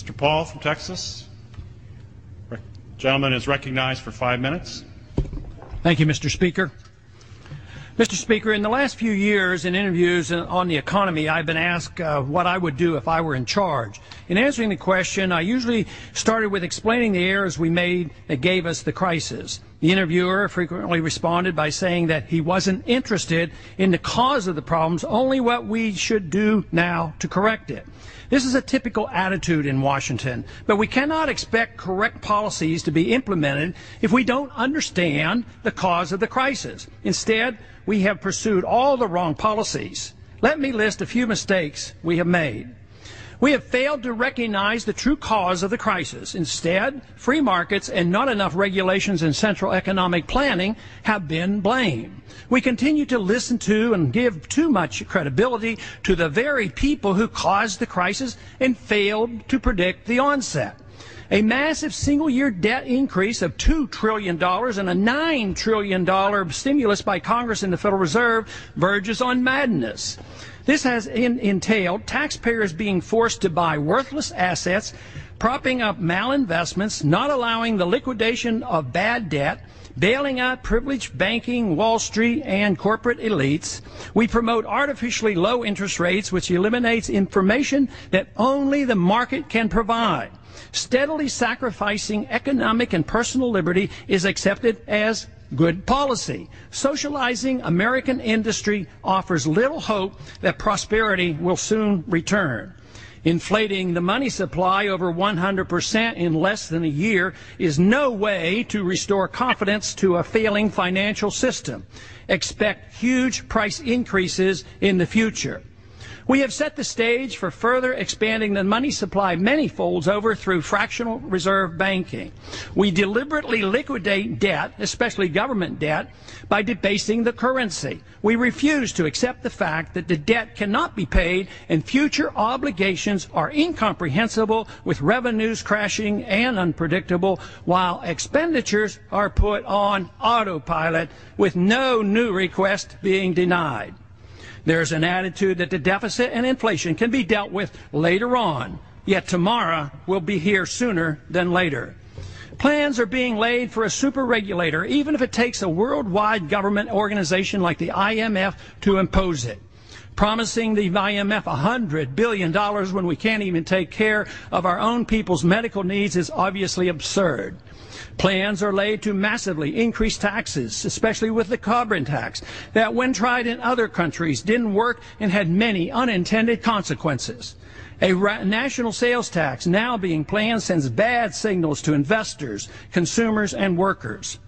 Mr. Paul from Texas. The gentleman is recognized for 5 minutes. Thank you, Mr. Speaker. Mr. Speaker, in the last few years in interviews on the economy, I've been asked what I would do if I were in charge. In answering the question, I usually started with explaining the errors we made that gave us the crisis. The interviewer frequently responded by saying that he wasn't interested in the cause of the problems, only what we should do now to correct it. This is a typical attitude in Washington, but we cannot expect correct policies to be implemented if we don't understand the cause of the crisis. Instead, we have pursued all the wrong policies. Let me list a few mistakes we have made. We have failed to recognize the true cause of the crisis. Instead, free markets and not enough regulations and central economic planning have been blamed. We continue to listen to and give too much credibility to the very people who caused the crisis and failed to predict the onset. A massive single-year debt increase of $2 trillion and a $9 trillion stimulus by Congress and the Federal Reserve verges on madness. This has entailed taxpayers being forced to buy worthless assets, propping up malinvestments, not allowing the liquidation of bad debt, bailing out privileged banking, Wall Street, and corporate elites. We promote artificially low interest rates, which eliminates information that only the market can provide. Steadily sacrificing economic and personal liberty is accepted as good policy. Socializing American industry offers little hope that prosperity will soon return. Inflating the money supply over 100% in less than a year is no way to restore confidence to a failing financial system. Expect huge price increases in the future. We have set the stage for further expanding the money supply many folds over through fractional reserve banking. We deliberately liquidate debt, especially government debt, by debasing the currency. We refuse to accept the fact that the debt cannot be paid and future obligations are incomprehensible with revenues crashing and unpredictable while expenditures are put on autopilot with no new request being denied. There's an attitude that the deficit and inflation can be dealt with later on, yet tomorrow will be here sooner than later. Plans are being laid for a super regulator, even if it takes a worldwide government organization like the IMF to impose it. Promising the IMF $100 billion when we can't even take care of our own people's medical needs is obviously absurd. Plans are laid to massively increase taxes, especially with the carbon tax, that when tried in other countries didn't work and had many unintended consequences. A national sales tax now being planned sends bad signals to investors, consumers, and workers.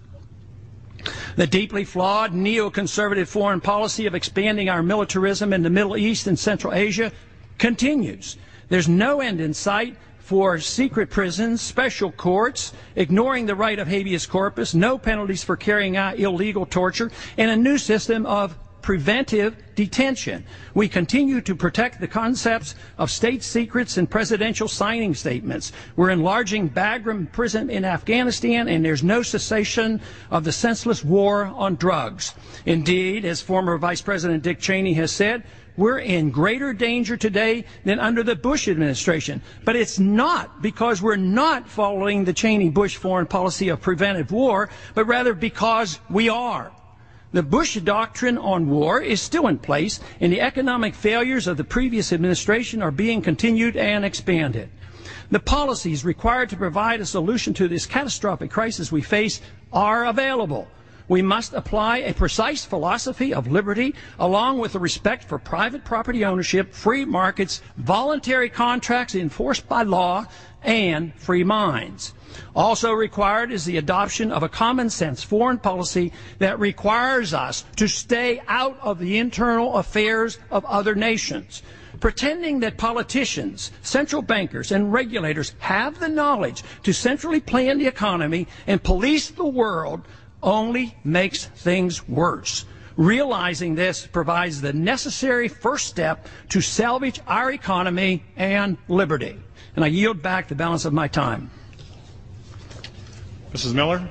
The deeply flawed neoconservative foreign policy of expanding our militarism in the Middle East and Central Asia continues. There's no end in sight for secret prisons, special courts, ignoring the right of habeas corpus, no penalties for carrying out illegal torture, and a new system of preventive detention. We continue to protect the concepts of state secrets and presidential signing statements. We're enlarging Bagram prison in Afghanistan, and there's no cessation of the senseless war on drugs. Indeed, as former Vice President Dick Cheney has said, we're in greater danger today than under the Bush administration. But it's not because we're not following the Cheney-Bush foreign policy of preventive war, but rather because we are. The Bush doctrine on war is still in place, and the economic failures of the previous administration are being continued and expanded. The policies required to provide a solution to this catastrophic crisis we face are available. We must apply a precise philosophy of liberty along with the respect for private property ownership, free markets, voluntary contracts enforced by law, and free minds. Also required is the adoption of a common sense foreign policy that requires us to stay out of the internal affairs of other nations. Pretending that politicians, central bankers, and regulators have the knowledge to centrally plan the economy and police the world only makes things worse. Realizing this provides the necessary first step to salvage our economy and liberty. And I yield back the balance of my time. Mrs. Miller.